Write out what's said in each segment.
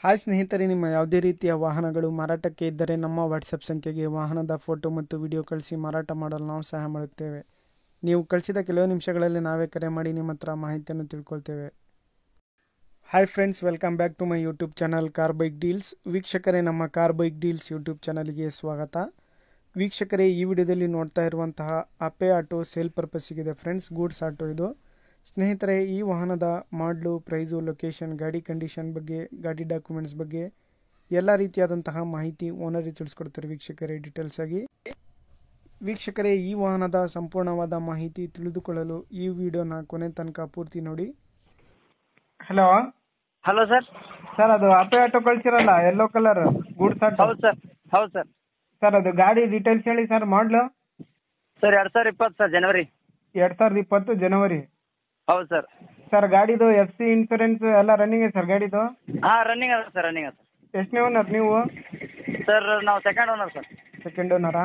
Hi ಸ್ನೇಹಿತರೆ, ನಿಮ್ಮ ಯಾವುದೇ ರೀತಿಯ ವಾಹನಗಳು ಮಾರಾಟಕ್ಕೆ ಇದ್ದರೆ ನಮ್ಮ ವಾಟ್ಸಪ್ ಸಂಖ್ಯೆಗೆ ವಾಹನದ ಫೋಟೋ ಮತ್ತು ವಿಡಿಯೋ ಕಳಿಸಿ ಮಾರಾಟ ಮಾಡಲು ನಾವು ಸಹಾಯ ಮಾಡುತ್ತೇವೆ. ನೀವು ಕಳಿಸಿದ ಕೆಲವು ನಿಮಿಷಗಳಲ್ಲಿ ನಾವೇ ಕರೆ ಮಾಡಿ ನಿಮ್ಮ ಹತ್ರ ಮಾಹಿತಿಯನ್ನು ತಿಳ್ಕೊಳ್ತೇವೆ. Hi friends, welcome back to my YouTube channel car bike deals. ವೀಕ್ಷಕರೇ, ನಮ್ಮ ಕಾರ್ ಬೈಕ್ ಡೀಲ್ಸ್ ಯೂಟ್ಯೂಬ್ ಚಾನಲ್ಗೆ ಸ್ವಾಗತ. ವೀಕ್ಷಕರೇ, ಈ ವಿಡಿಯೋದಲ್ಲಿ ನೋಡ್ತಾ ಇರುವಂತಹ ಅಪೆ ಆಟೋ ಸೇಲ್ ಪರ್ಪಸ್ಸಿಗಿದೆ ಫ್ರೆಂಡ್ಸ್. ಗೂಡ್ಸ್ ಆಟೋ ಇದು. ಸ್ನೇಹಿತರೆ, ಈ ವಾಹನದ ಮಾಡಲು, ಪ್ರೈಸು, ಲೊಕೇಶನ್, ಗಾಡಿ ಕಂಡೀಷನ್ ಬಗ್ಗೆ, ಗಾಡಿ ಡಾಕ್ಯುಮೆಂಟ್ಸ್ ಬಗ್ಗೆ ಎಲ್ಲ ರೀತಿಯಾದಂತಹ ಮಾಹಿತಿ ಓನರಿಗೆ ತಿಳಿಸ್ಕೊಡ್ತಾರೆ ವೀಕ್ಷಕರೇ ಡೀಟೇಲ್ಸ್ ಆಗಿ. ವೀಕ್ಷಕರೇ, ಈ ವಾಹನದ ಸಂಪೂರ್ಣವಾದ ಮಾಹಿತಿ ತಿಳಿದುಕೊಳ್ಳಲು ಈ ವಿಡಿಯೋನ ಕೊನೆ ತನಕ ಪೂರ್ತಿ ನೋಡಿ. Hello hello sir. ಸರ್, ಅದು ಅಪೆ ಆಟೋ ಕಳ್ಸಿರಲ್ಲ, ಯೆಲ್ಲೋ ಕಲರ್ ಗೂಡ್ಸ್ ಆಟೋ. ಹೌದು ಸರ್. ಹೌದು ಸರ್. ಸರ್, ಅದು ಗಾಡಿ ಡೀಟೇಲ್ಸ್ ಹೇಳಿ ಸರ್. ಮಾಡಲು ಸರ್ 2020 ಸರ್, ಜನವರಿ. 2020 ಜನವರಿ. ಹೌದು ಸರ್. ಸರ್, ಗಾಡಿದು FC ಇನ್ಸೂರೆನ್ಸ್ ಎಲ್ಲ ರನ್ನಿಂಗ್ ಇದೆ ಸರ್ ಗಾಡಿದು? ಹಾಂ, ರನ್ನಿಂಗ್ ಅದ ಸರ್, ರನ್ನಿಂಗ್ ಅದ ಸರ್. ಎಷ್ಟನೇ ಓನರ್ ನೀವು? ಸರ್, ನಾವು ಸೆಕೆಂಡ್ ಓನರ್ ಸರ್. ಸೆಕೆಂಡ್ ಓನರಾ?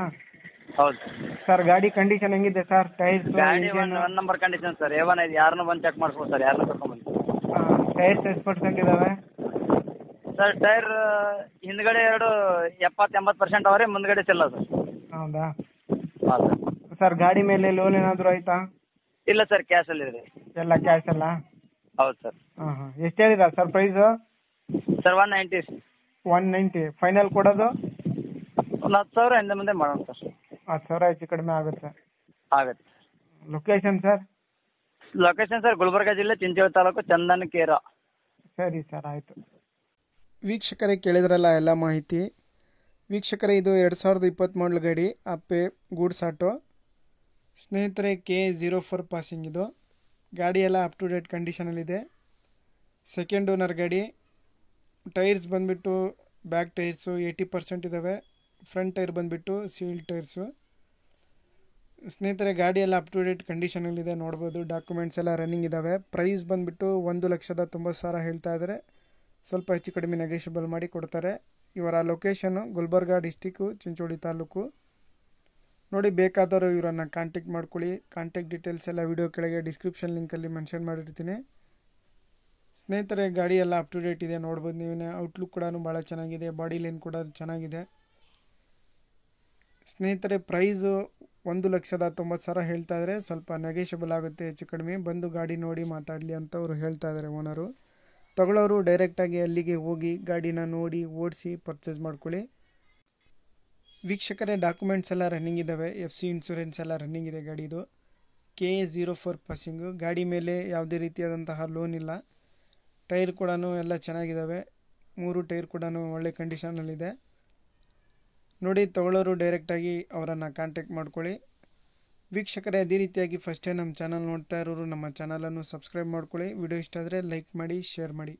ಹೌದು ಸರ್. ಗಾಡಿ ಕಂಡೀಷನ್ ಹೆಂಗಿದೆ ಸರ್? ಟೈರ್ಸ್, ಗಾಡಿ one number condition sir. A1 ಇದೆ, ಯಾರನ್ನೂ ಬಂದು ಚೆಕ್ ಮಾಡಿಸ್ಬೋದು ಸರ್, ಯಾರನ್ನೂ ಕರ್ಕೊಂಡ್ಬಂದು. ಟೈರ್ಸ್ ಎಷ್ಟು ಪರ್ಸೆಂಟ್ ಇದಾವೆ ಸರ್? ಟೈರ್ ಹಿಂದ್ಗಡೆ 70-80% ಅವರೇ, ಮುಂದ್ಗಡೆ ಚೆಲ್ಲ ಸರ್. ಹೌದಾ? ಹಾಂ ಸರ್. ಸರ್, ಗಾಡಿ ಮೇಲೆ ಲೋನ್ ಏನಾದರೂ ಆಯ್ತಾ? ಇಲ್ಲ ಸರ್, ಕ್ಯಾಶಲ್ಲಿ ಇದೆ. ಎಲ್ಲ ಕ್ಯಾಶ್ ಅಲ್ಲ? ಹೌದು ಸರ್. ಹಾಂ. ಎಷ್ಟು ಹೇಳಿರಾ ಸರ್ ಪ್ರೈಸು? ಸರ್ 190. 190 ಫೈನಲ್ ಕೊಡೋದು? ಒಂದು 10,000 ಹಿಂದೆ ಮುಂದೆ ಮಾಡೋಣ ಸರ್. 10,000 ಹೆಚ್ಚು ಕಡಿಮೆ ಆಗುತ್ತೆ. ಆಗುತ್ತೆ. Location sir? Location sir, Gulbarga ಜಿಲ್ಲೆ, ಚಿಂಚೋಳಿ ತಾಲೂಕು, ಚಂದನಕೇರ. ಸರಿ ಸರ್, ಆಯಿತು. ವೀಕ್ಷಕರೇ, ಕೇಳಿದ್ರಲ್ಲ ಎಲ್ಲ ಮಾಹಿತಿ. ವೀಕ್ಷಕರೇ, ಇದು 2020 ಮಾಡಲ್ ಗಾಡಿ ಅಪೆ ಗೂಡ್ಸ್ ಆಟೋ. ಸ್ನೇಹಿತರೆ, KA04 ಪಾಸಿಂಗ್ ಇದು. ಗಾಡಿ ಎಲ್ಲ ಅಪ್ ಟು ಡೇಟ್ ಕಂಡೀಷನಲ್ಲಿದೆ. ಸೆಕೆಂಡ್ ಓನರ್ ಗಾಡಿ. ಟೈರ್ಸ್ ಬಂದುಬಿಟ್ಟು ಬ್ಯಾಕ್ ಟೈರ್ಸು 80% ಇದ್ದಾವೆ. ಫ್ರಂಟ್ ಟೈರ್ ಬಂದುಬಿಟ್ಟು ಸೀಲ್ ಟೈರ್ಸು. ಸ್ನೇಹಿತರೆ, ಗಾಡಿ ಎಲ್ಲ ಅಪ್ ಟು ಡೇಟ್ ಕಂಡೀಷನಲ್ಲಿದೆ, ನೋಡ್ಬೋದು. ಡಾಕ್ಯುಮೆಂಟ್ಸ್ ಎಲ್ಲ ರನ್ನಿಂಗ್ ಇದ್ದಾವೆ. ಪ್ರೈಸ್ ಬಂದುಬಿಟ್ಟು 1,90,000 ಹೇಳ್ತಾ ಇದ್ದಾರೆ. ಸ್ವಲ್ಪ ಹೆಚ್ಚು ಕಡಿಮೆ ನೆಗೋಷಿಯಬಲ್ ಮಾಡಿ ಕೊಡ್ತಾರೆ. ಇವರ ಲೊಕೇಶನ್ನು ಗುಲ್ಬರ್ಗ ಡಿಸ್ಟಿಕ್ಕು, ಚಿಂಚೋಳಿ ತಾಲೂಕು. ನೋಡಿ, ಬೇಕಾದವರು ಇವರನ್ನು ಕಾಂಟ್ಯಾಕ್ಟ್ ಮಾಡ್ಕೊಳ್ಳಿ. ಕಾಂಟ್ಯಾಕ್ಟ್ ಡೀಟೇಲ್ಸ್ ಎಲ್ಲ ವಿಡಿಯೋ ಕೆಳಗೆ ಡಿಸ್ಕ್ರಿಪ್ಷನ್ ಲಿಂಕಲ್ಲಿ ಮೆನ್ಷನ್ ಮಾಡಿರ್ತೀನಿ. ಸ್ನೇಹಿತರೆ, ಗಾಡಿ ಎಲ್ಲ ಅಪ್ ಟು ಡೇಟ್ ಇದೆ, ನೋಡ್ಬೋದು ನೀವೇ. ಔಟ್ಲುಕ್ ಕೂಡ ಭಾಳ ಚೆನ್ನಾಗಿದೆ, ಬಾಡಿ ಲೈನ್ ಕೂಡ ಚೆನ್ನಾಗಿದೆ. ಸ್ನೇಹಿತರೆ, ಪ್ರೈಸು 1,90,000 ಹೇಳ್ತಾ ಇದ್ದಾರೆ. ಸ್ವಲ್ಪ ನೆಗೋಷಿಯಬಲ್ ಆಗುತ್ತೆ, ಹೆಚ್ಚು ಕಡಿಮೆ. ಬಂದು ಗಾಡಿ ನೋಡಿ ಮಾತಾಡಲಿ ಅಂತ ಅವರು ಹೇಳ್ತಾ ಇದ್ದಾರೆ ಓನರು. ತಗೊಳ್ಳೋರು ಡೈರೆಕ್ಟಾಗಿ ಅಲ್ಲಿಗೆ ಹೋಗಿ ಗಾಡಿನ ನೋಡಿ ಓಡಿಸಿ ಪರ್ಚೇಸ್ ಮಾಡ್ಕೊಳ್ಳಿ. ವೀಕ್ಷಕರೇ, ಡಾಕ್ಯುಮೆಂಟ್ಸ್ ಎಲ್ಲ ರನ್ನಿಂಗ್ ಇದ್ದಾವೆ. FC ಇನ್ಸೂರೆನ್ಸ್ ಎಲ್ಲ ರನ್ನಿಂಗ್ ಇದೆ ಗಾಡಿದು. KA04 passing. ಗಾಡಿ ಮೇಲೆ ಯಾವುದೇ ರೀತಿಯಾದಂತಹ ಲೋನ್ ಇಲ್ಲ. ಟೈರ್ ಕೂಡ ಎಲ್ಲ ಚೆನ್ನಾಗಿದ್ದಾವೆ. 3 ಟೈರ್ ಕೂಡ ಒಳ್ಳೆ ಕಂಡೀಷನಲ್ಲಿದೆ. ನೋಡಿ, ತಗೊಳ್ಳೋರು ಡೈರೆಕ್ಟಾಗಿ ಅವರನ್ನು ಕಾಂಟ್ಯಾಕ್ಟ್ ಮಾಡ್ಕೊಳ್ಳಿ. ವೀಕ್ಷಕರೇ, ಅದೇ ರೀತಿಯಾಗಿ ಫಸ್ಟ್ ಟೈಮ್ ನಮ್ಮ ಚಾನಲ್ ನೋಡ್ತಾ ಇರೋರು ನಮ್ಮ ಚಾನಲನ್ನು ಸಬ್ಸ್ಕ್ರೈಬ್ ಮಾಡ್ಕೊಳ್ಳಿ. ವಿಡಿಯೋ ಇಷ್ಟ ಆದರೆ ಲೈಕ್ ಮಾಡಿ, ಶೇರ್ ಮಾಡಿ.